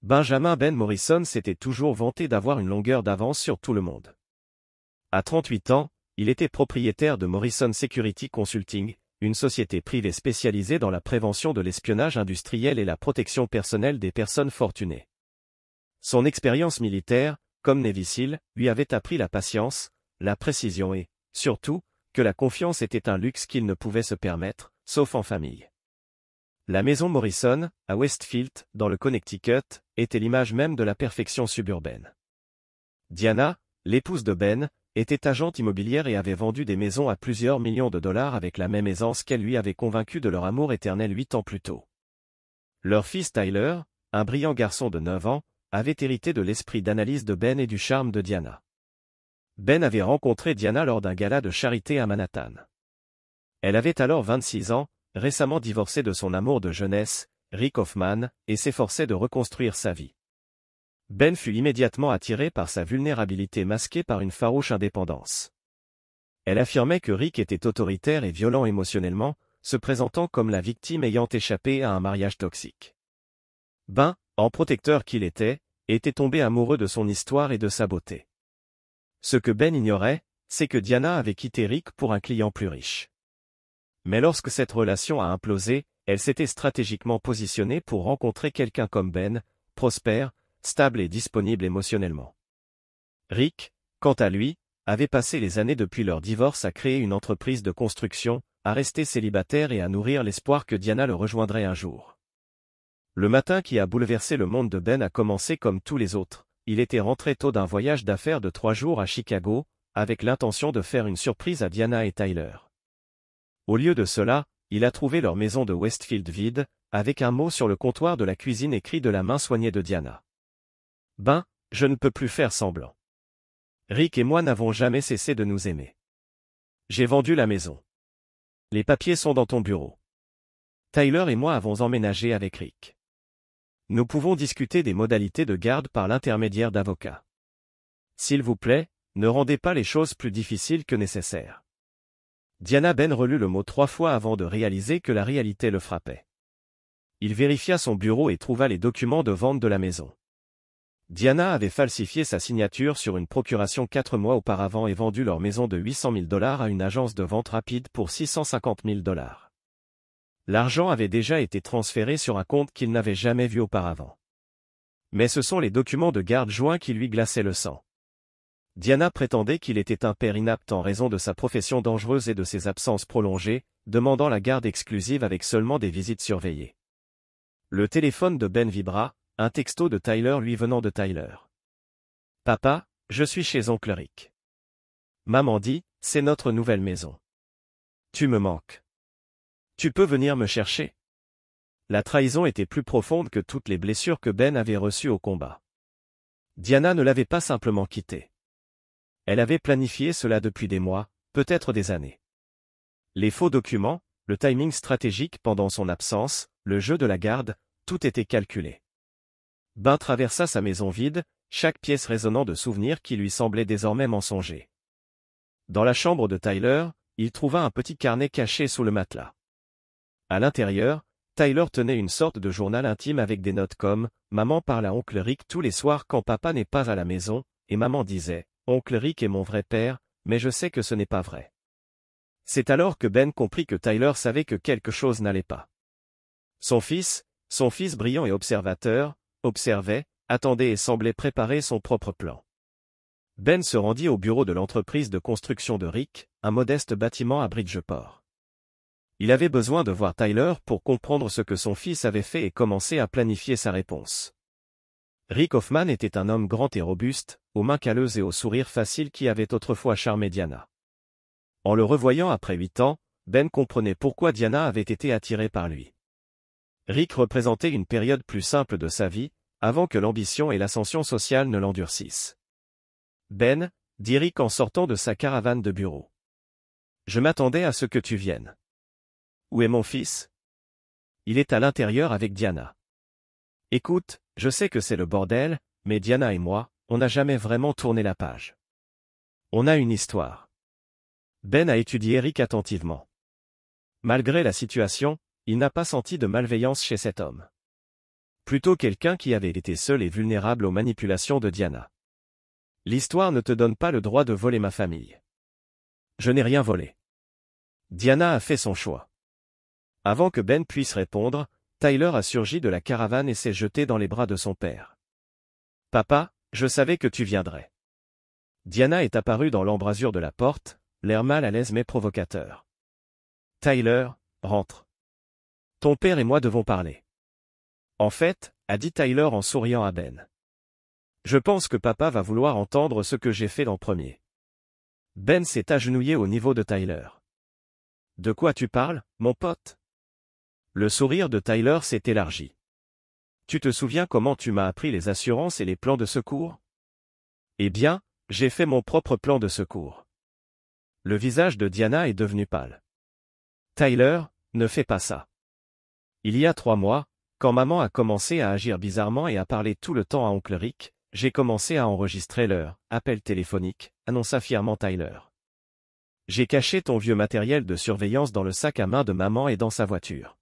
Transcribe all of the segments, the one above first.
Benjamin Ben Morrison s'était toujours vanté d'avoir une longueur d'avance sur tout le monde. À 38 ans, il était propriétaire de Morrison Security Consulting, une société privée spécialisée dans la prévention de l'espionnage industriel et la protection personnelle des personnes fortunées. Son expérience militaire, comme Navy SEAL, lui avait appris la patience, la précision et, surtout, que la confiance était un luxe qu'il ne pouvait se permettre, sauf en famille. La maison Morrison, à Westfield, dans le Connecticut, était l'image même de la perfection suburbaine. Diana, l'épouse de Ben, était agente immobilière et avait vendu des maisons à plusieurs millions de dollars avec la même aisance qu'elle lui avait convaincu de leur amour éternel 8 ans plus tôt. Leur fils Tyler, un brillant garçon de 9 ans, avait hérité de l'esprit d'analyse de Ben et du charme de Diana. Ben avait rencontré Diana lors d'un gala de charité à Manhattan. Elle avait alors 26 ans, récemment divorcée de son amour de jeunesse, Rick Hoffman, et s'efforçait de reconstruire sa vie. Ben fut immédiatement attiré par sa vulnérabilité masquée par une farouche indépendance. Elle affirmait que Rick était autoritaire et violent émotionnellement, se présentant comme la victime ayant échappé à un mariage toxique. Ben, en protecteur qu'il était tombé amoureux de son histoire et de sa beauté. Ce que Ben ignorait, c'est que Diana avait quitté Rick pour un client plus riche. Mais lorsque cette relation a implosé, elle s'était stratégiquement positionnée pour rencontrer quelqu'un comme Ben, prospère, stable et disponible émotionnellement. Rick, quant à lui, avait passé les années depuis leur divorce à créer une entreprise de construction, à rester célibataire et à nourrir l'espoir que Diana le rejoindrait un jour. Le matin qui a bouleversé le monde de Ben a commencé comme tous les autres. Il était rentré tôt d'un voyage d'affaires de 3 jours à Chicago, avec l'intention de faire une surprise à Diana et Tyler. Au lieu de cela, il a trouvé leur maison de Westfield vide, avec un mot sur le comptoir de la cuisine écrit de la main soignée de Diana. Ben, je ne peux plus faire semblant. Rick et moi n'avons jamais cessé de nous aimer. J'ai vendu la maison. Les papiers sont dans ton bureau. Tyler et moi avons emménagé avec Rick. Nous pouvons discuter des modalités de garde par l'intermédiaire d'avocats. S'il vous plaît, ne rendez pas les choses plus difficiles que nécessaire. Diana Ben relut le mot 3 fois avant de réaliser que la réalité le frappait. Il vérifia son bureau et trouva les documents de vente de la maison. Diana avait falsifié sa signature sur une procuration 4 mois auparavant et vendu leur maison de 800 000 $ à une agence de vente rapide pour 650 000 $. L'argent avait déjà été transféré sur un compte qu'il n'avait jamais vu auparavant. Mais ce sont les documents de garde joints qui lui glaçaient le sang. Diana prétendait qu'il était un père inapte en raison de sa profession dangereuse et de ses absences prolongées, demandant la garde exclusive avec seulement des visites surveillées. Le téléphone de Ben vibra, un texto de Tyler lui venant de Tyler. « Papa, je suis chez oncle Rick. Maman dit, c'est notre nouvelle maison. Tu me manques. Tu peux venir me chercher ?» La trahison était plus profonde que toutes les blessures que Ben avait reçues au combat. Diana ne l'avait pas simplement quitté. Elle avait planifié cela depuis des mois, peut-être des années. Les faux documents, le timing stratégique pendant son absence, le jeu de la garde, tout était calculé. Ben traversa sa maison vide, chaque pièce résonnant de souvenirs qui lui semblaient désormais mensongers. Dans la chambre de Tyler, il trouva un petit carnet caché sous le matelas. À l'intérieur, Tyler tenait une sorte de journal intime avec des notes comme « Maman parle à oncle Rick tous les soirs quand papa n'est pas à la maison » et maman disait « Oncle Rick est mon vrai père, mais je sais que ce n'est pas vrai. » C'est alors que Ben comprit que Tyler savait que quelque chose n'allait pas. Son fils brillant et observateur, observait, attendait et semblait préparer son propre plan. Ben se rendit au bureau de l'entreprise de construction de Rick, un modeste bâtiment à Bridgeport. Il avait besoin de voir Tyler pour comprendre ce que son fils avait fait et commencer à planifier sa réponse. Rick Hoffman était un homme grand et robuste, aux mains calleuses et au sourire facile qui avait autrefois charmé Diana. En le revoyant après 8 ans, Ben comprenait pourquoi Diana avait été attirée par lui. Rick représentait une période plus simple de sa vie, avant que l'ambition et l'ascension sociale ne l'endurcissent. « Ben, dit Rick en sortant de sa caravane de bureau. Je m'attendais à ce que tu viennes. Où est mon fils? Il est à l'intérieur avec Diana. Écoute, je sais que c'est le bordel, mais Diana et moi, on n'a jamais vraiment tourné la page. On a une histoire. » Ben a étudié Rick attentivement. Malgré la situation, il n'a pas senti de malveillance chez cet homme. Plutôt quelqu'un qui avait été seul et vulnérable aux manipulations de Diana. L'histoire ne te donne pas le droit de voler ma famille. Je n'ai rien volé. Diana a fait son choix. Avant que Ben puisse répondre, Tyler a surgi de la caravane et s'est jeté dans les bras de son père. Papa, je savais que tu viendrais. Diana est apparue dans l'embrasure de la porte, l'air mal à l'aise mais provocateur. Tyler, rentre. Ton père et moi devons parler. En fait, a dit Tyler en souriant à Ben. Je pense que papa va vouloir entendre ce que j'ai fait l'an premier. Ben s'est agenouillé au niveau de Tyler. De quoi tu parles, mon pote? Le sourire de Tyler s'est élargi. Tu te souviens comment tu m'as appris les assurances et les plans de secours? Eh bien, j'ai fait mon propre plan de secours. Le visage de Diana est devenu pâle. Tyler, ne fais pas ça. Il y a 3 mois, quand maman a commencé à agir bizarrement et à parler tout le temps à oncle Rick, j'ai commencé à enregistrer leur appel téléphonique, annonça fièrement Tyler. J'ai caché ton vieux matériel de surveillance dans le sac à main de maman et dans sa voiture.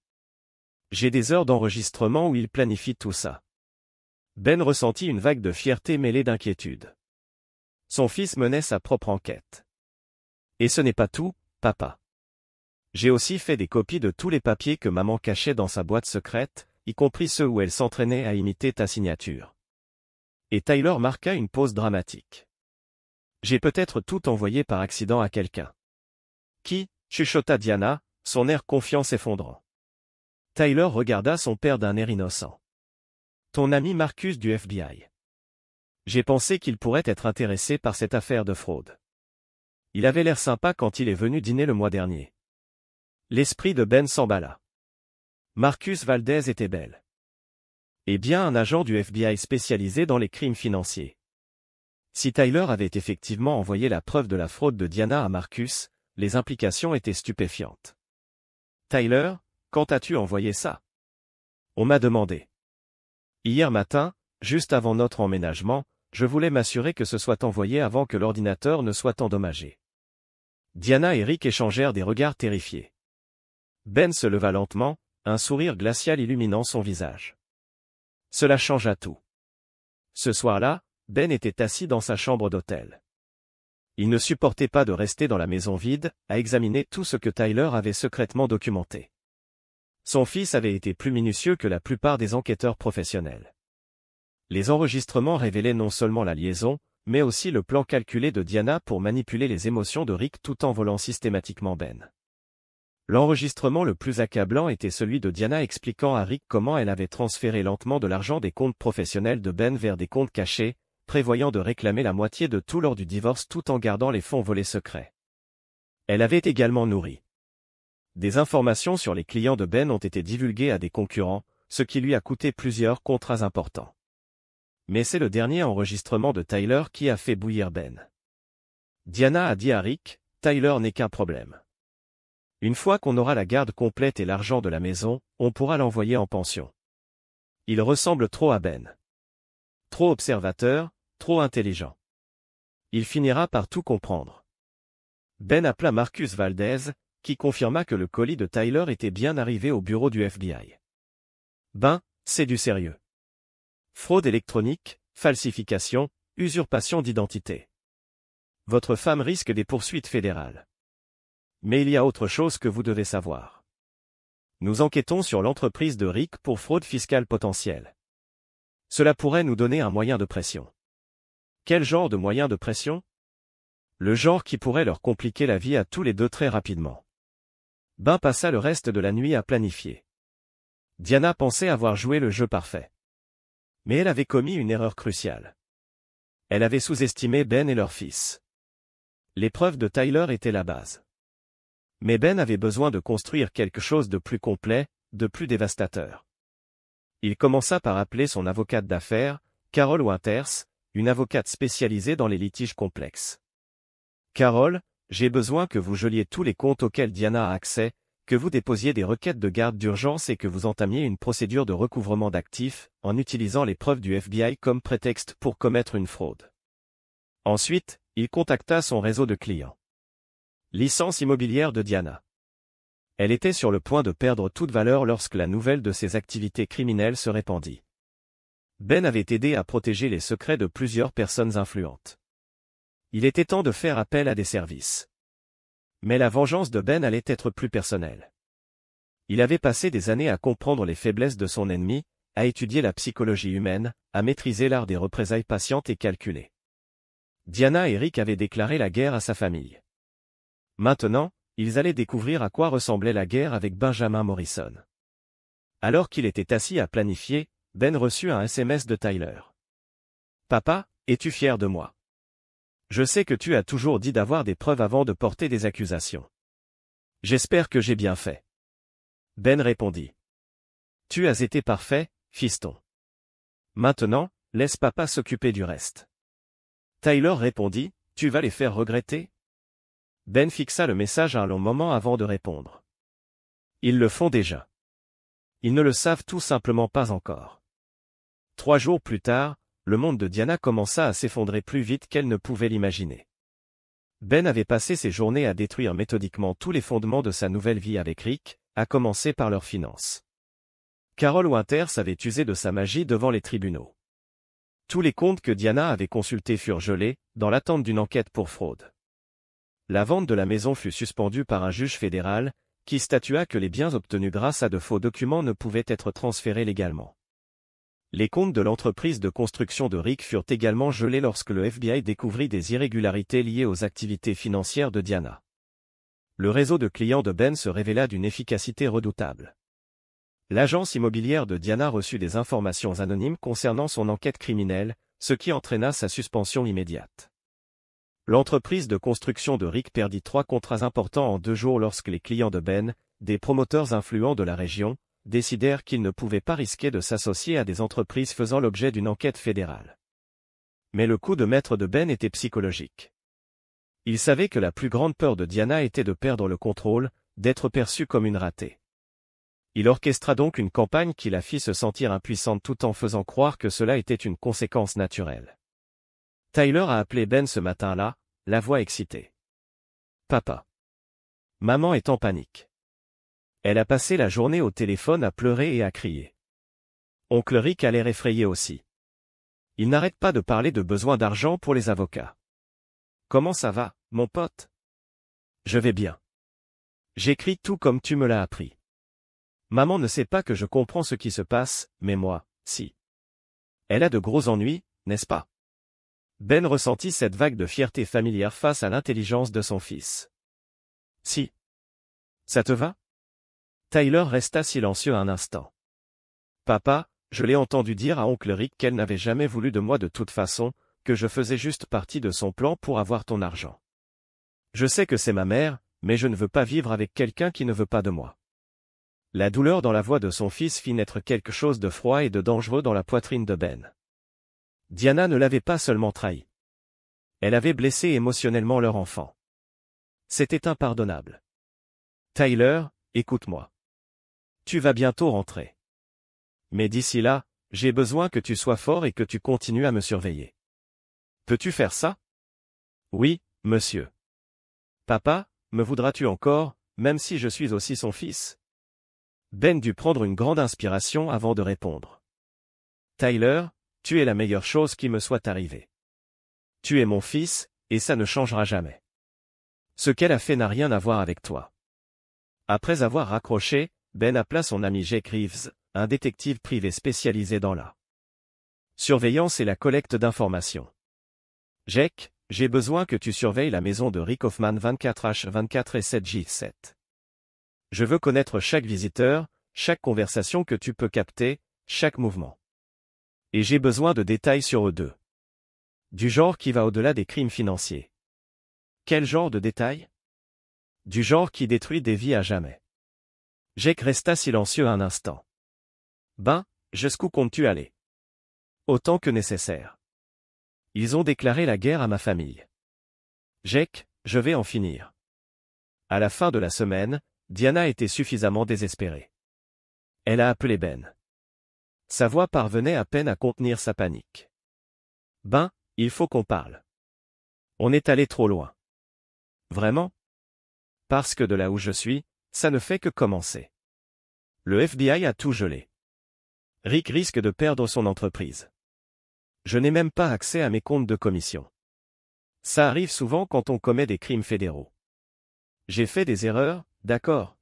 J'ai des heures d'enregistrement où il planifie tout ça. Ben ressentit une vague de fierté mêlée d'inquiétude. Son fils menait sa propre enquête. Et ce n'est pas tout, papa. J'ai aussi fait des copies de tous les papiers que maman cachait dans sa boîte secrète, y compris ceux où elle s'entraînait à imiter ta signature. Et Tyler marqua une pause dramatique. J'ai peut-être tout envoyé par accident à quelqu'un. Qui? Chuchota Diana, son air confiant s'effondrant. Tyler regarda son père d'un air innocent. Ton ami Marcus du FBI. J'ai pensé qu'il pourrait être intéressé par cette affaire de fraude. Il avait l'air sympa quand il est venu dîner le mois dernier. L'esprit de Ben s'emballa. Marcus Valdez était belle. Eh bien un agent du FBI spécialisé dans les crimes financiers. Si Tyler avait effectivement envoyé la preuve de la fraude de Diana à Marcus, les implications étaient stupéfiantes. Tyler, quand as-tu envoyé ça? On m'a demandé. Hier matin, juste avant notre emménagement, je voulais m'assurer que ce soit envoyé avant que l'ordinateur ne soit endommagé. Diana et Rick échangèrent des regards terrifiés. Ben se leva lentement, un sourire glacial illuminant son visage. Cela changea tout. Ce soir-là, Ben était assis dans sa chambre d'hôtel. Il ne supportait pas de rester dans la maison vide, à examiner tout ce que Tyler avait secrètement documenté. Son fils avait été plus minutieux que la plupart des enquêteurs professionnels. Les enregistrements révélaient non seulement la liaison, mais aussi le plan calculé de Diana pour manipuler les émotions de Rick tout en volant systématiquement Ben. L'enregistrement le plus accablant était celui de Diana expliquant à Rick comment elle avait transféré lentement de l'argent des comptes professionnels de Ben vers des comptes cachés, prévoyant de réclamer la moitié de tout lors du divorce tout en gardant les fonds volés secrets. Elle avait également nourri. Des informations sur les clients de Ben ont été divulguées à des concurrents, ce qui lui a coûté plusieurs contrats importants. Mais c'est le dernier enregistrement de Tyler qui a fait bouillir Ben. Diana a dit à Rick, Tyler n'est qu'un problème. Une fois qu'on aura la garde complète et l'argent de la maison, on pourra l'envoyer en pension. Il ressemble trop à Ben. Trop observateur, trop intelligent. Il finira par tout comprendre. Ben appela Marcus Valdez, qui confirma que le colis de Tyler était bien arrivé au bureau du FBI. Ben, c'est du sérieux. Fraude électronique, falsification, usurpation d'identité. Votre femme risque des poursuites fédérales. Mais il y a autre chose que vous devez savoir. Nous enquêtons sur l'entreprise de Rick pour fraude fiscale potentielle. Cela pourrait nous donner un moyen de pression. Quel genre de moyen de pression? Le genre qui pourrait leur compliquer la vie à tous les deux très rapidement. Ben passa le reste de la nuit à planifier. Diana pensait avoir joué le jeu parfait. Mais elle avait commis une erreur cruciale. Elle avait sous-estimé Ben et leur fils. Les preuves de Tyler étaient la base. Mais Ben avait besoin de construire quelque chose de plus complet, de plus dévastateur. Il commença par appeler son avocate d'affaires, Carol Winters, une avocate spécialisée dans les litiges complexes. Carol, j'ai besoin que vous geliez tous les comptes auxquels Diana a accès, que vous déposiez des requêtes de garde d'urgence et que vous entamiez une procédure de recouvrement d'actifs, en utilisant les preuves du FBI comme prétexte pour commettre une fraude. Ensuite, il contacta son réseau de clients. Licence immobilière de Diana. Elle était sur le point de perdre toute valeur lorsque la nouvelle de ses activités criminelles se répandit. Ben avait aidé à protéger les secrets de plusieurs personnes influentes. Il était temps de faire appel à des services. Mais la vengeance de Ben allait être plus personnelle. Il avait passé des années à comprendre les faiblesses de son ennemi, à étudier la psychologie humaine, à maîtriser l'art des représailles patientes et calculées. Diana et Rick avaient déclaré la guerre à sa famille. Maintenant, ils allaient découvrir à quoi ressemblait la guerre avec Benjamin Morrison. Alors qu'il était assis à planifier, Ben reçut un SMS de Tyler. « Papa, es-tu fier de moi? Je sais que tu as toujours dit d'avoir des preuves avant de porter des accusations. J'espère que j'ai bien fait. » Ben répondit. « Tu as été parfait, fiston. Maintenant, laisse papa s'occuper du reste. » Tyler répondit, « Tu vas les faire regretter? » Ben fixa le message un long moment avant de répondre. « Ils le font déjà. Ils ne le savent tout simplement pas encore. » 3 jours plus tard, le monde de Diana commença à s'effondrer plus vite qu'elle ne pouvait l'imaginer. Ben avait passé ses journées à détruire méthodiquement tous les fondements de sa nouvelle vie avec Rick, à commencer par leurs finances. Carol Winters avait usé de sa magie devant les tribunaux. Tous les comptes que Diana avait consultés furent gelés, dans l'attente d'une enquête pour fraude. La vente de la maison fut suspendue par un juge fédéral, qui statua que les biens obtenus grâce à de faux documents ne pouvaient être transférés légalement. Les comptes de l'entreprise de construction de Rick furent également gelés lorsque le FBI découvrit des irrégularités liées aux activités financières de Diana. Le réseau de clients de Ben se révéla d'une efficacité redoutable. L'agence immobilière de Diana reçut des informations anonymes concernant son enquête criminelle, ce qui entraîna sa suspension immédiate. L'entreprise de construction de Rick perdit 3 contrats importants en 2 jours lorsque les clients de Ben, des promoteurs influents de la région, décidèrent qu'ils ne pouvaient pas risquer de s'associer à des entreprises faisant l'objet d'une enquête fédérale. Mais le coup de maître de Ben était psychologique. Il savait que la plus grande peur de Diana était de perdre le contrôle, d'être perçue comme une ratée. Il orchestra donc une campagne qui la fit se sentir impuissante tout en faisant croire que cela était une conséquence naturelle. Tyler a appelé Ben ce matin-là, la voix excitée. « Papa. Maman est en panique. Elle a passé la journée au téléphone à pleurer et à crier. Oncle Rick a l'air effrayé aussi. Il n'arrête pas de parler de besoin d'argent pour les avocats. Comment ça va, mon pote? Je vais bien. J'écris tout comme tu me l'as appris. Maman ne sait pas que je comprends ce qui se passe, mais moi, si. Elle a de gros ennuis, n'est-ce pas? » Ben ressentit cette vague de fierté familière face à l'intelligence de son fils. « Si. Ça te va? » Tyler resta silencieux un instant. « Papa, je l'ai entendu dire à oncle Rick qu'elle n'avait jamais voulu de moi de toute façon, que je faisais juste partie de son plan pour avoir ton argent. Je sais que c'est ma mère, mais je ne veux pas vivre avec quelqu'un qui ne veut pas de moi. » La douleur dans la voix de son fils fit naître quelque chose de froid et de dangereux dans la poitrine de Ben. Diana ne l'avait pas seulement trahi. Elle avait blessé émotionnellement leur enfant. C'était impardonnable. « Tyler, écoute-moi. Tu vas bientôt rentrer. Mais d'ici là, j'ai besoin que tu sois fort et que tu continues à me surveiller. Peux-tu faire ça? » « Oui, monsieur. »« Papa, me voudras-tu encore, même si je suis aussi son fils? » Ben dut prendre une grande inspiration avant de répondre. « Tyler, tu es la meilleure chose qui me soit arrivée. Tu es mon fils, et ça ne changera jamais. Ce qu'elle a fait n'a rien à voir avec toi. » Après avoir raccroché, Ben appela son ami Jake Reeves, un détective privé spécialisé dans la surveillance et la collecte d'informations. « Jake, j'ai besoin que tu surveilles la maison de Rick Hoffman 24H24 et 7J7. Je veux connaître chaque visiteur, chaque conversation que tu peux capter, chaque mouvement. Et j'ai besoin de détails sur eux deux. Du genre qui va au-delà des crimes financiers. » « Quel genre de détails? » »« Du genre qui détruit des vies à jamais. » Jake resta silencieux un instant. « Ben, jusqu'où comptes-tu aller? » »« Autant que nécessaire. Ils ont déclaré la guerre à ma famille. Jake, je vais en finir. » À la fin de la semaine, Diana était suffisamment désespérée. Elle a appelé Ben. Sa voix parvenait à peine à contenir sa panique. « Ben, il faut qu'on parle. On est allé trop loin. » « Vraiment? Parce que de là où je suis, ça ne fait que commencer. Le FBI a tout gelé. Rick risque de perdre son entreprise. Je n'ai même pas accès à mes comptes de commission. Ça arrive souvent quand on commet des crimes fédéraux. J'ai fait des erreurs, d'accord.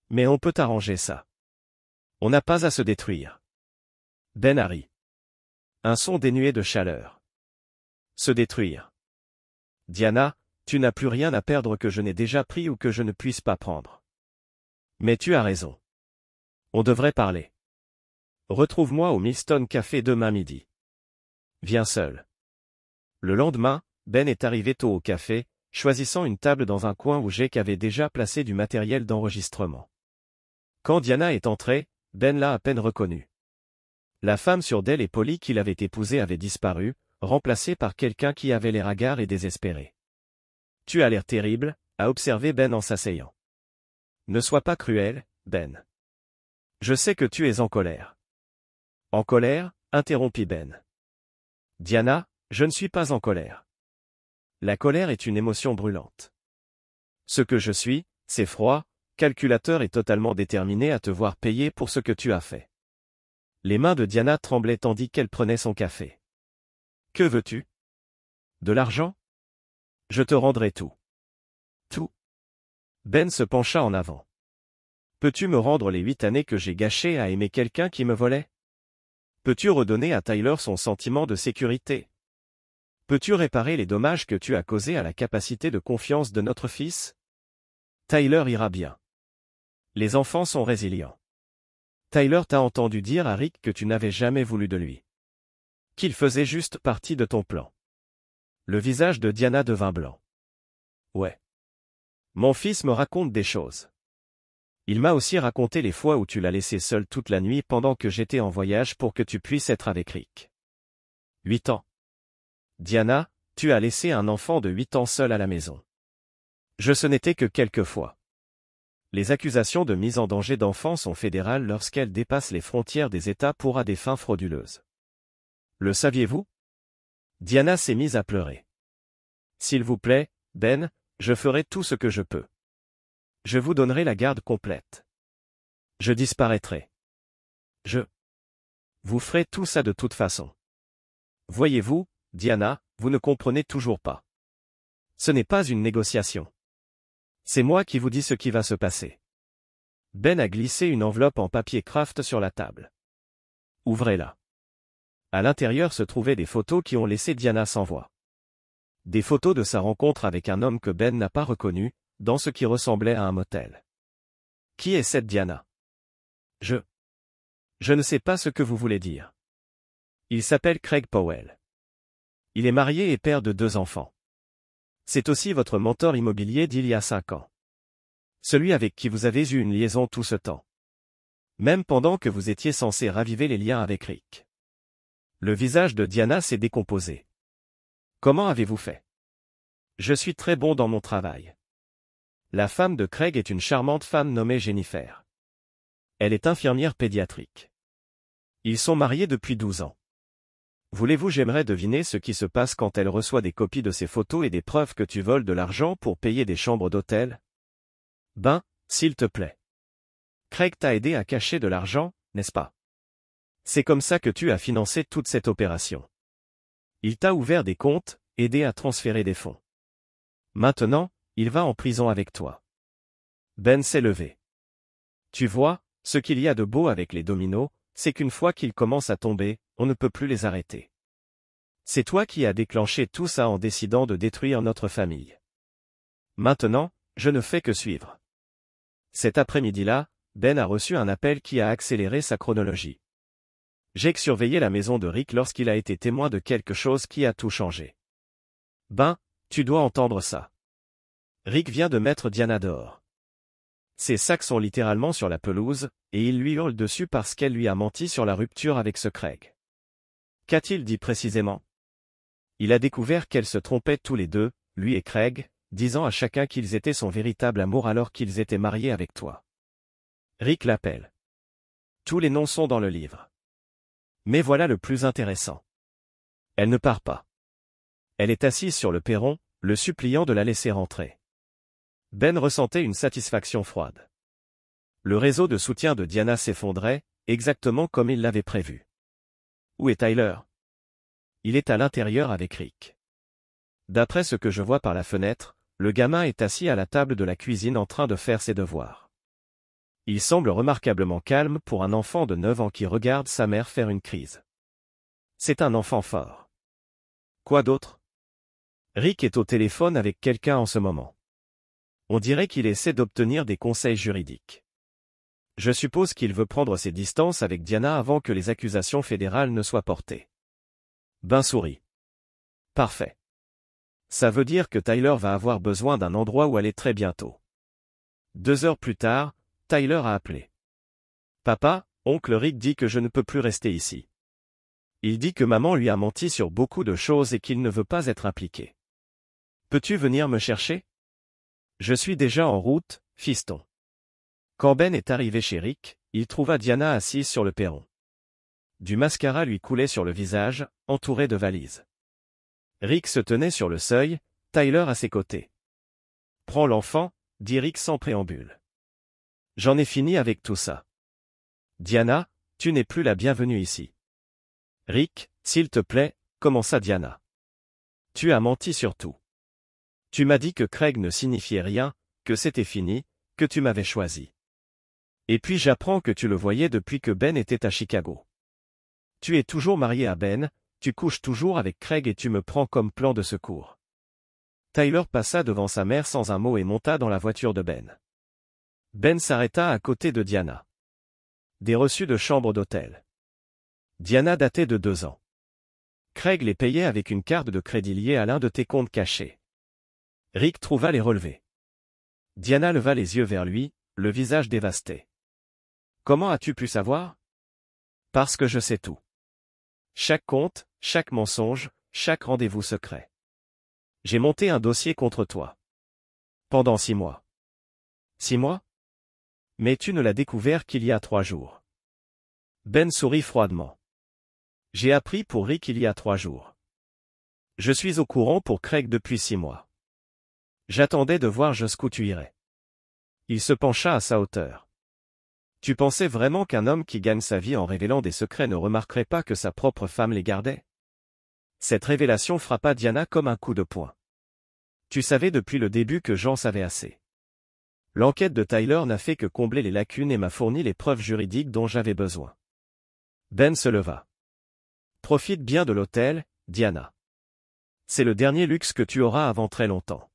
Mais on peut arranger ça. On n'a pas à se détruire. Ben Harry. Un son dénué de chaleur. Se détruire. Diana, tu n'as plus rien à perdre que je n'ai déjà pris ou que je ne puisse pas prendre. Mais tu as raison. On devrait parler. Retrouve-moi au Millstone Café demain midi. Viens seul. Le lendemain, Ben est arrivé tôt au café, choisissant une table dans un coin où Jake avait déjà placé du matériel d'enregistrement. Quand Diana est entrée, Ben l'a à peine reconnue. La femme surdelle et polie qu'il avait épousée avait disparu, remplacée par quelqu'un qui avait l'air hagard et désespéré. « Tu as l'air terrible », a observé Ben en s'asseyant. « Ne sois pas cruel, Ben. Je sais que tu es en colère. » « En colère ?» interrompit Ben. « Diana, je ne suis pas en colère. La colère est une émotion brûlante. Ce que je suis, c'est froid, calculateur et totalement déterminé à te voir payer pour ce que tu as fait. » Les mains de Diana tremblaient tandis qu'elle prenait son café. « Que veux-tu? De l'argent? Je te rendrai tout. » Tout. Ben se pencha en avant. « Peux-tu me rendre les 8 années que j'ai gâchées à aimer quelqu'un qui me volait? Peux-tu redonner à Tyler son sentiment de sécurité? Peux-tu réparer les dommages que tu as causés à la capacité de confiance de notre fils? Tyler ira bien. Les enfants sont résilients. Tyler t'a entendu dire à Rick que tu n'avais jamais voulu de lui. Qu'il faisait juste partie de ton plan. » Le visage de Diana devint blanc. « Ouais. Mon fils me raconte des choses. Il m'a aussi raconté les fois où tu l'as laissé seul toute la nuit pendant que j'étais en voyage pour que tu puisses être avec Rick. 8 ans. Diana, tu as laissé un enfant de 8 ans seul à la maison. Ce n'était que quelques fois. Les accusations de mise en danger d'enfants sont fédérales lorsqu'elles dépassent les frontières des États pour à des fins frauduleuses. Le saviez-vous? Diana s'est mise à pleurer. S'il vous plaît, Ben, je ferai tout ce que je peux. Je vous donnerai la garde complète. Je disparaîtrai. Vous ferez tout ça de toute façon. Voyez-vous, Diana, vous ne comprenez toujours pas. Ce n'est pas une négociation. C'est moi qui vous dis ce qui va se passer. Ben a glissé une enveloppe en papier craft sur la table. Ouvrez-la. À l'intérieur se trouvaient des photos qui ont laissé Diana sans voix. Des photos de sa rencontre avec un homme que Ben n'a pas reconnu, dans ce qui ressemblait à un motel. Qui est cette Diana? Je ne sais pas ce que vous voulez dire. Il s'appelle Craig Powell. Il est marié et père de 2 enfants. C'est aussi votre mentor immobilier d'il y a 5 ans. Celui avec qui vous avez eu une liaison tout ce temps. Même pendant que vous étiez censé raviver les liens avec Rick. Le visage de Diana s'est décomposé. Comment avez-vous fait? Je suis très bon dans mon travail. La femme de Craig est une charmante femme nommée Jennifer. Elle est infirmière pédiatrique. Ils sont mariés depuis 12 ans. Voulez-vous j'aimerais deviner ce qui se passe quand elle reçoit des copies de ces photos et des preuves que tu voles de l'argent pour payer des chambres d'hôtel? Ben, s'il te plaît. Craig t'a aidé à cacher de l'argent, n'est-ce pas? C'est comme ça que tu as financé toute cette opération. Il t'a ouvert des comptes, aidé à transférer des fonds. Maintenant, il va en prison avec toi. Ben s'est levé. Tu vois, ce qu'il y a de beau avec les dominos, c'est qu'une fois qu'ils commencent à tomber, on ne peut plus les arrêter. C'est toi qui as déclenché tout ça en décidant de détruire notre famille. Maintenant, je ne fais que suivre. Cet après-midi-là, Ben a reçu un appel qui a accéléré sa chronologie. Jake surveillait la maison de Rick lorsqu'il a été témoin de quelque chose qui a tout changé. Ben, tu dois entendre ça. Rick vient de mettre Diana dehors. Ses sacs sont littéralement sur la pelouse, et il lui hurle dessus parce qu'elle lui a menti sur la rupture avec ce Craig. Qu'a-t-il dit précisément? Il a découvert qu'elles se trompaient tous les deux, lui et Craig, disant à chacun qu'ils étaient son véritable amour alors qu'ils étaient mariés avec toi. Rick l'appelle. Tous les noms sont dans le livre. Mais voilà le plus intéressant. Elle ne part pas. Elle est assise sur le perron, le suppliant de la laisser rentrer. Ben ressentait une satisfaction froide. Le réseau de soutien de Diana s'effondrait, exactement comme il l'avait prévu. Où est Tyler? il est à l'intérieur avec Rick. D'après ce que je vois par la fenêtre, le gamin est assis à la table de la cuisine en train de faire ses devoirs. Il semble remarquablement calme pour un enfant de 9 ans qui regarde sa mère faire une crise. C'est un enfant fort. Quoi d'autre? Rick est au téléphone avec quelqu'un en ce moment. On dirait qu'il essaie d'obtenir des conseils juridiques. Je suppose qu'il veut prendre ses distances avec Diana avant que les accusations fédérales ne soient portées. Ben sourit. Parfait. Ça veut dire que Tyler va avoir besoin d'un endroit où aller très bientôt. 2 heures plus tard, Tyler a appelé. Papa, oncle Rick dit que je ne peux plus rester ici. Il dit que maman lui a menti sur beaucoup de choses et qu'il ne veut pas être impliqué. Peux-tu venir me chercher? Je suis déjà en route, fiston. Quand Ben est arrivé chez Rick, il trouva Diana assise sur le perron. Du mascara lui coulait sur le visage, entouré de valises. Rick se tenait sur le seuil, Tyler à ses côtés. Prends l'enfant, dit Rick sans préambule. J'en ai fini avec tout ça. Diana, tu n'es plus la bienvenue ici. Rick, s'il te plaît, commença Diana. Tu as menti sur tout. Tu m'as dit que Craig ne signifiait rien, que c'était fini, que tu m'avais choisi. Et puis j'apprends que tu le voyais depuis que Ben était à Chicago. Tu es toujours marié à Ben, tu couches toujours avec Craig et tu me prends comme plan de secours. Tyler passa devant sa mère sans un mot et monta dans la voiture de Ben. Ben s'arrêta à côté de Diana. Des reçus de chambre d'hôtel. Diana datait de 2 ans. Craig les payait avec une carte de crédit liée à l'un de tes comptes cachés. Rick trouva les relevés. Diana leva les yeux vers lui, le visage dévasté. Comment as-tu pu savoir? Parce que je sais tout. Chaque compte, chaque mensonge, chaque rendez-vous secret. J'ai monté un dossier contre toi. Pendant 6 mois. 6 mois? Mais tu ne l'as découvert qu'il y a 3 jours. Ben sourit froidement. J'ai appris pour Rick il y a 3 jours. Je suis au courant pour Craig depuis 6 mois. J'attendais de voir jusqu'où tu irais. Il se pencha à sa hauteur. Tu pensais vraiment qu'un homme qui gagne sa vie en révélant des secrets ne remarquerait pas que sa propre femme les gardait? Cette révélation frappa Diana comme un coup de poing. Tu savais depuis le début que j'en savais assez. L'enquête de Tyler n'a fait que combler les lacunes et m'a fourni les preuves juridiques dont j'avais besoin. Ben se leva. Profite bien de l'hôtel, Diana. C'est le dernier luxe que tu auras avant très longtemps.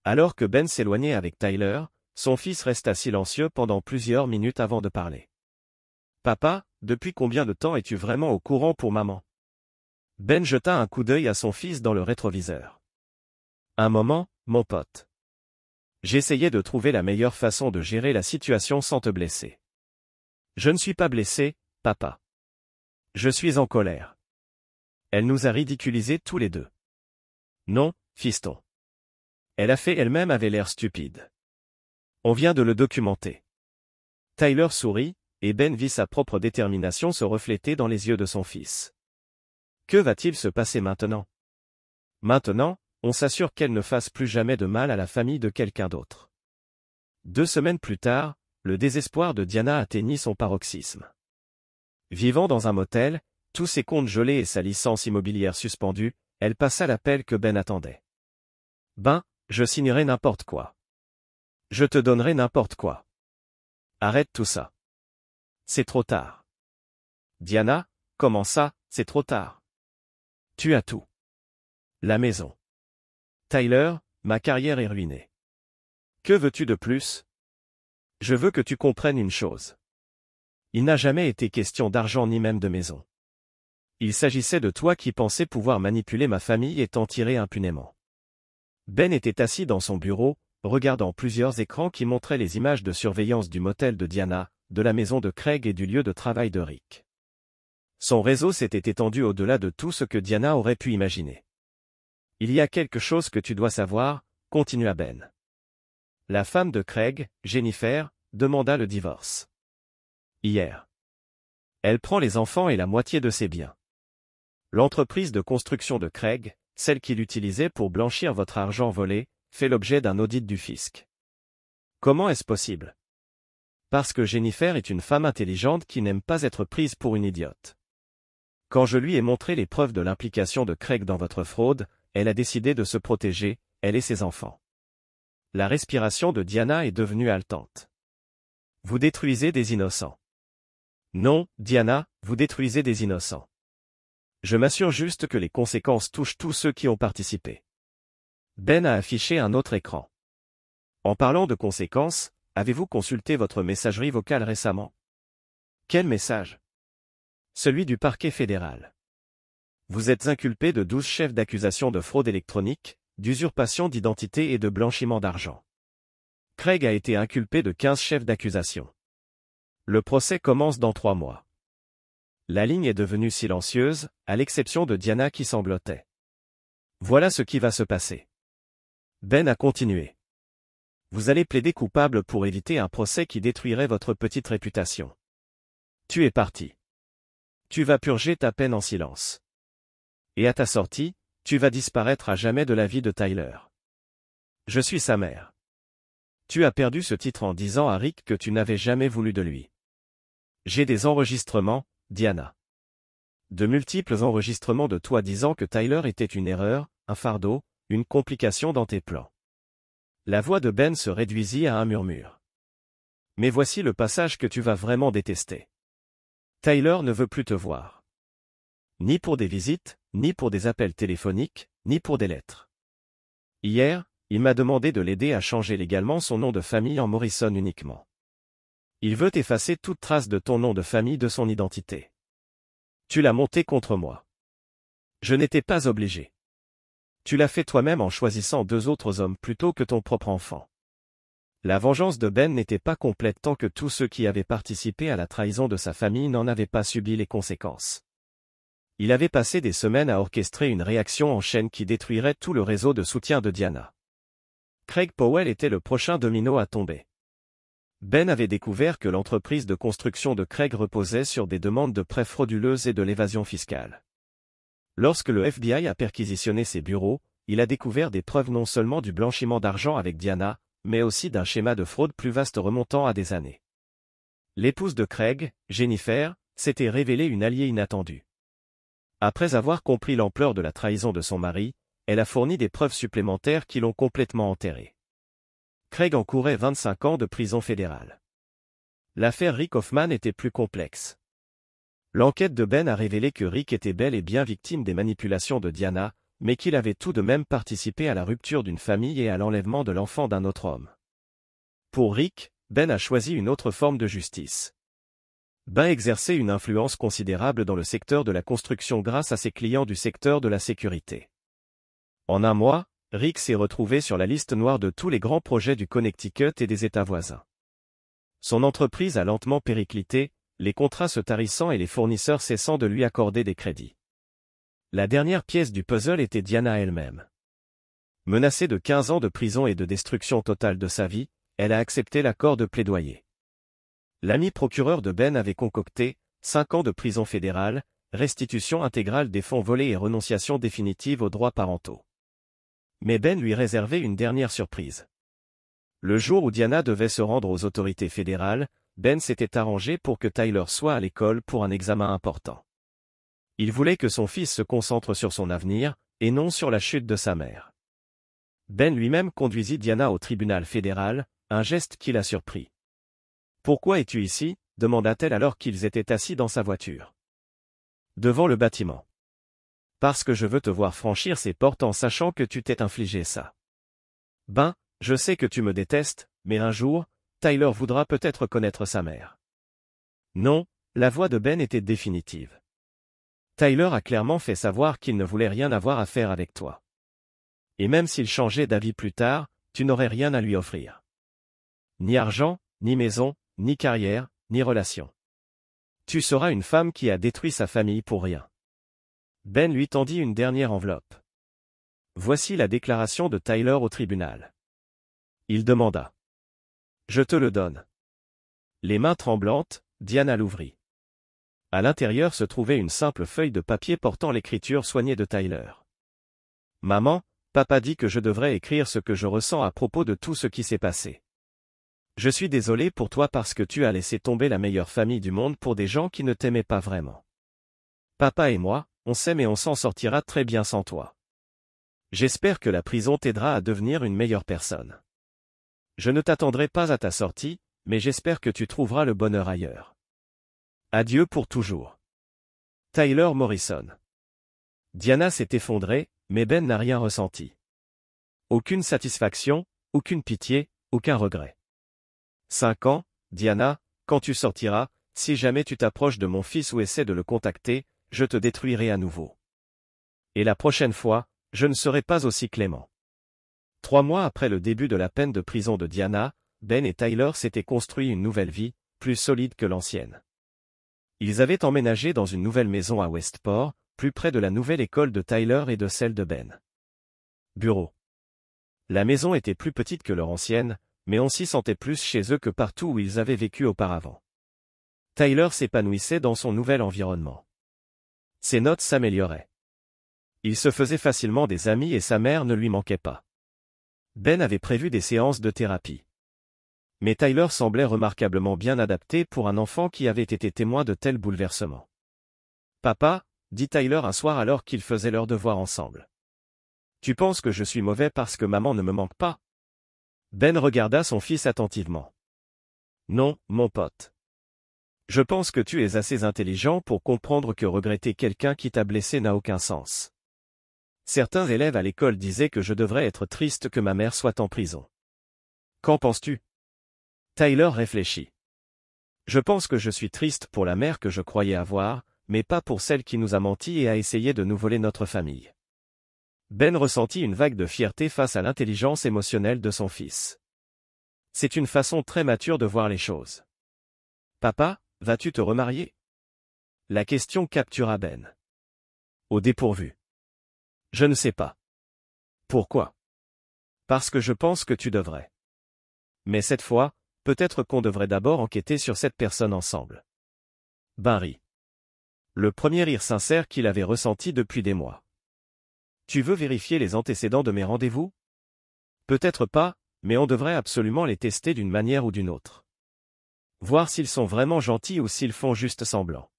Alors que Ben s'éloignait avec Tyler, son fils resta silencieux pendant plusieurs minutes avant de parler. Papa, depuis combien de temps es-tu vraiment au courant pour maman? Ben jeta un coup d'œil à son fils dans le rétroviseur. Un moment, mon pote. J'essayais de trouver la meilleure façon de gérer la situation sans te blesser. Je ne suis pas blessé, papa. Je suis en colère. Elle nous a ridiculisés tous les deux. Non, fiston. Elle a fait elle-même avait l'air stupide. On vient de le documenter. Tyler sourit, et Ben vit sa propre détermination se refléter dans les yeux de son fils. Que va-t-il se passer maintenant? Maintenant, on s'assure qu'elle ne fasse plus jamais de mal à la famille de quelqu'un d'autre. 2 semaines plus tard, le désespoir de Diana atteignit son paroxysme. Vivant dans un motel, tous ses comptes gelés et sa licence immobilière suspendue, elle passa l'appel que Ben attendait. Ben, je signerai n'importe quoi. Je te donnerai n'importe quoi. Arrête tout ça. C'est trop tard. Diana, comment ça, c'est trop tard? Tu as tout. La maison. Tyler, ma carrière est ruinée. Que veux-tu de plus? Je veux que tu comprennes une chose. Il n'a jamais été question d'argent ni même de maison. Il s'agissait de toi qui pensais pouvoir manipuler ma famille et t'en tirer impunément. Ben était assis dans son bureau, regardant plusieurs écrans qui montraient les images de surveillance du motel de Diana, de la maison de Craig et du lieu de travail de Rick. Son réseau s'était étendu au-delà de tout ce que Diana aurait pu imaginer. Il y a quelque chose que tu dois savoir, continua Ben. La femme de Craig, Jennifer, demanda le divorce. Hier. Elle prend les enfants et la moitié de ses biens. L'entreprise de construction de Craig, celle qu'il utilisait pour blanchir votre argent volé, fait l'objet d'un audit du fisc. Comment est-ce possible? Parce que Jennifer est une femme intelligente qui n'aime pas être prise pour une idiote. Quand je lui ai montré les preuves de l'implication de Craig dans votre fraude, elle a décidé de se protéger, elle et ses enfants. La respiration de Diana est devenue haletante. Vous détruisez des innocents. Non, Diana, vous détruisez des innocents. Je m'assure juste que les conséquences touchent tous ceux qui ont participé. Ben a affiché un autre écran. En parlant de conséquences, avez-vous consulté votre messagerie vocale récemment? Quel message? Celui du parquet fédéral. Vous êtes inculpé de 12 chefs d'accusation de fraude électronique, d'usurpation d'identité et de blanchiment d'argent. Craig a été inculpé de 15 chefs d'accusation. Le procès commence dans 3 mois. La ligne est devenue silencieuse, à l'exception de Diana qui sanglotait. Voilà ce qui va se passer. Ben a continué. Vous allez plaider coupable pour éviter un procès qui détruirait votre petite réputation. Tu es parti. Tu vas purger ta peine en silence. Et à ta sortie, tu vas disparaître à jamais de la vie de Tyler. Je suis sa mère. Tu as perdu ce titre en disant à Rick que tu n'avais jamais voulu de lui. J'ai des enregistrements, Diana. De multiples enregistrements de toi disant que Tyler était une erreur, un fardeau, une complication dans tes plans. La voix de Ben se réduisit à un murmure. Mais voici le passage que tu vas vraiment détester. Tyler ne veut plus te voir. Ni pour des visites, ni pour des appels téléphoniques, ni pour des lettres. Hier, il m'a demandé de l'aider à changer légalement son nom de famille en Morrison uniquement. Il veut effacer toute trace de ton nom de famille de son identité. Tu l'as monté contre moi. Je n'étais pas obligé. Tu l'as fait toi-même en choisissant 2 autres hommes plutôt que ton propre enfant. La vengeance de Ben n'était pas complète tant que tous ceux qui avaient participé à la trahison de sa famille n'en avaient pas subi les conséquences. Il avait passé des semaines à orchestrer une réaction en chaîne qui détruirait tout le réseau de soutien de Diana. Craig Powell était le prochain domino à tomber. Ben avait découvert que l'entreprise de construction de Craig reposait sur des demandes de prêts frauduleuses et de l'évasion fiscale. Lorsque le FBI a perquisitionné ses bureaux, il a découvert des preuves non seulement du blanchiment d'argent avec Diana, mais aussi d'un schéma de fraude plus vaste remontant à des années. L'épouse de Craig, Jennifer, s'était révélée une alliée inattendue. Après avoir compris l'ampleur de la trahison de son mari, elle a fourni des preuves supplémentaires qui l'ont complètement enterré. Craig encourait 25 ans de prison fédérale. L'affaire Rick Hoffman était plus complexe. L'enquête de Ben a révélé que Rick était bel et bien victime des manipulations de Diana, mais qu'il avait tout de même participé à la rupture d'une famille et à l'enlèvement de l'enfant d'un autre homme. Pour Rick, Ben a choisi une autre forme de justice. Ben exerçait une influence considérable dans le secteur de la construction grâce à ses clients du secteur de la sécurité. En un mois, Rick s'est retrouvé sur la liste noire de tous les grands projets du Connecticut et des États voisins. Son entreprise a lentement périclité, les contrats se tarissant et les fournisseurs cessant de lui accorder des crédits. La dernière pièce du puzzle était Diana elle-même. Menacée de 15 ans de prison et de destruction totale de sa vie, elle a accepté l'accord de plaidoyer. L'ami procureur de Ben avait concocté 5 ans de prison fédérale, restitution intégrale des fonds volés et renonciation définitive aux droits parentaux. Mais Ben lui réservait une dernière surprise. Le jour où Diana devait se rendre aux autorités fédérales, Ben s'était arrangé pour que Tyler soit à l'école pour un examen important. Il voulait que son fils se concentre sur son avenir, et non sur la chute de sa mère. Ben lui-même conduisit Diana au tribunal fédéral, un geste qui la surprit. « Pourquoi es-tu ici » demanda-t-elle alors qu'ils étaient assis dans sa voiture. Devant le bâtiment. « Parce que je veux te voir franchir ces portes en sachant que tu t'es infligé ça. Ben, je sais que tu me détestes, mais un jour, Tyler voudra peut-être connaître sa mère. » Non, la voix de Ben était définitive. Tyler a clairement fait savoir qu'il ne voulait rien avoir à faire avec toi. Et même s'il changeait d'avis plus tard, tu n'aurais rien à lui offrir. Ni argent, ni maison, ni carrière, ni relation. Tu seras une femme qui a détruit sa famille pour rien. Ben lui tendit une dernière enveloppe. Voici la déclaration de Tyler au tribunal. Il demanda. Je te le donne. Les mains tremblantes, Diana l'ouvrit. À l'intérieur se trouvait une simple feuille de papier portant l'écriture soignée de Tyler. Maman, papa dit que je devrais écrire ce que je ressens à propos de tout ce qui s'est passé. Je suis désolé pour toi parce que tu as laissé tomber la meilleure famille du monde pour des gens qui ne t'aimaient pas vraiment. Papa et moi, on s'aime et on s'en sortira très bien sans toi. J'espère que la prison t'aidera à devenir une meilleure personne. Je ne t'attendrai pas à ta sortie, mais j'espère que tu trouveras le bonheur ailleurs. Adieu pour toujours. Tyler Morrison. Diana s'est effondrée, mais Ben n'a rien ressenti. Aucune satisfaction, aucune pitié, aucun regret. 5 ans, Diana, quand tu sortiras, si jamais tu t'approches de mon fils ou essaies de le contacter, je te détruirai à nouveau. Et la prochaine fois, je ne serai pas aussi clément. 3 mois après le début de la peine de prison de Diana, Ben et Tyler s'étaient construit une nouvelle vie, plus solide que l'ancienne. Ils avaient emménagé dans une nouvelle maison à Westport, plus près de la nouvelle école de Tyler et de celle de Ben. Bureau. La maison était plus petite que leur ancienne, mais on s'y sentait plus chez eux que partout où ils avaient vécu auparavant. Tyler s'épanouissait dans son nouvel environnement. Ses notes s'amélioraient. Il se faisait facilement des amis et sa mère ne lui manquait pas. Ben avait prévu des séances de thérapie. Mais Tyler semblait remarquablement bien adapté pour un enfant qui avait été témoin de tels bouleversements. « Papa » dit Tyler un soir alors qu'ils faisaient leurs devoirs ensemble. « Tu penses que je suis mauvais parce que maman ne me manque pas ?» Ben regarda son fils attentivement. « Non, mon pote. Je pense que tu es assez intelligent pour comprendre que regretter quelqu'un qui t'a blessé n'a aucun sens. Certains élèves à l'école disaient que je devrais être triste que ma mère soit en prison. Qu'en penses-tu ? » Tyler réfléchit. « Je pense que je suis triste pour la mère que je croyais avoir, mais pas pour celle qui nous a menti et a essayé de nous voler notre famille. » Ben ressentit une vague de fierté face à l'intelligence émotionnelle de son fils. C'est une façon très mature de voir les choses. « Papa, vas-tu te remarier ?» La question captura Ben. Au dépourvu. « Je ne sais pas. » Pourquoi ? Parce que je pense que tu devrais. Mais cette fois, peut-être qu'on devrait d'abord enquêter sur cette personne ensemble. Ben rit. Le premier rire sincère qu'il avait ressenti depuis des mois. Tu veux vérifier les antécédents de mes rendez-vous ? Peut-être pas, mais on devrait absolument les tester d'une manière ou d'une autre. Voir s'ils sont vraiment gentils ou s'ils font juste semblant.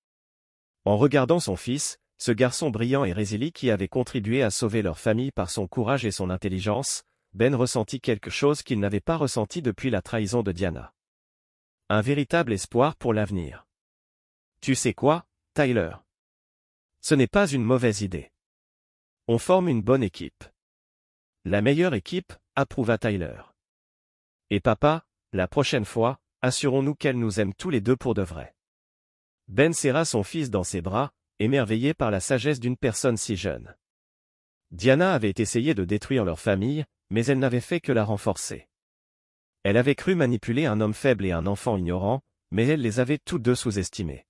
En regardant son fils, ce garçon brillant et résilient qui avait contribué à sauver leur famille par son courage et son intelligence, Ben ressentit quelque chose qu'il n'avait pas ressenti depuis la trahison de Diana. Un véritable espoir pour l'avenir. Tu sais quoi, Tyler ? Ce n'est pas une mauvaise idée. On forme une bonne équipe. La meilleure équipe, approuva Tyler. Et papa, la prochaine fois, assurons-nous qu'elle nous aime tous les deux pour de vrai. Ben serra son fils dans ses bras, émerveillé par la sagesse d'une personne si jeune. Diana avait essayé de détruire leur famille, mais elle n'avait fait que la renforcer. Elle avait cru manipuler un homme faible et un enfant ignorant, mais elle les avait tous deux sous-estimés.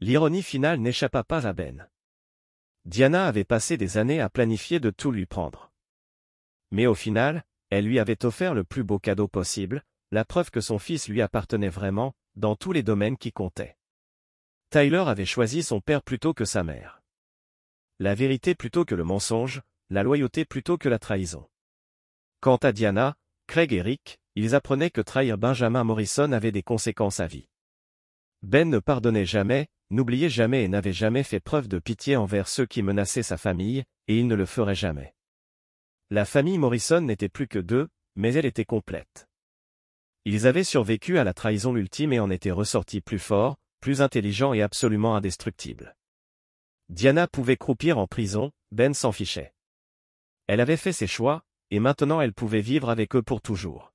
L'ironie finale n'échappa pas à Ben. Diana avait passé des années à planifier de tout lui prendre. Mais au final, elle lui avait offert le plus beau cadeau possible, la preuve que son fils lui appartenait vraiment, dans tous les domaines qui comptaient. Tyler avait choisi son père plutôt que sa mère. La vérité plutôt que le mensonge, la loyauté plutôt que la trahison. Quant à Diana, Craig et Rick, ils apprenaient que trahir Benjamin Morrison avait des conséquences à vie. Ben ne pardonnait jamais, n'oubliait jamais et n'avait jamais fait preuve de pitié envers ceux qui menaçaient sa famille, et il ne le ferait jamais. La famille Morrison n'était plus que deux, mais elle était complète. Ils avaient survécu à la trahison ultime et en étaient ressortis plus forts, plus intelligents et absolument indestructibles. Diana pouvait croupir en prison, Ben s'en fichait. Elle avait fait ses choix, et maintenant elle pouvait vivre avec eux pour toujours.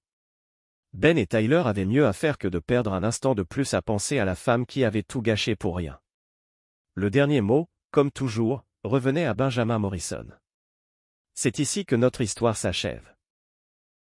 Ben et Tyler avaient mieux à faire que de perdre un instant de plus à penser à la femme qui avait tout gâché pour rien. Le dernier mot, comme toujours, revenait à Benjamin Morrison. C'est ici que notre histoire s'achève.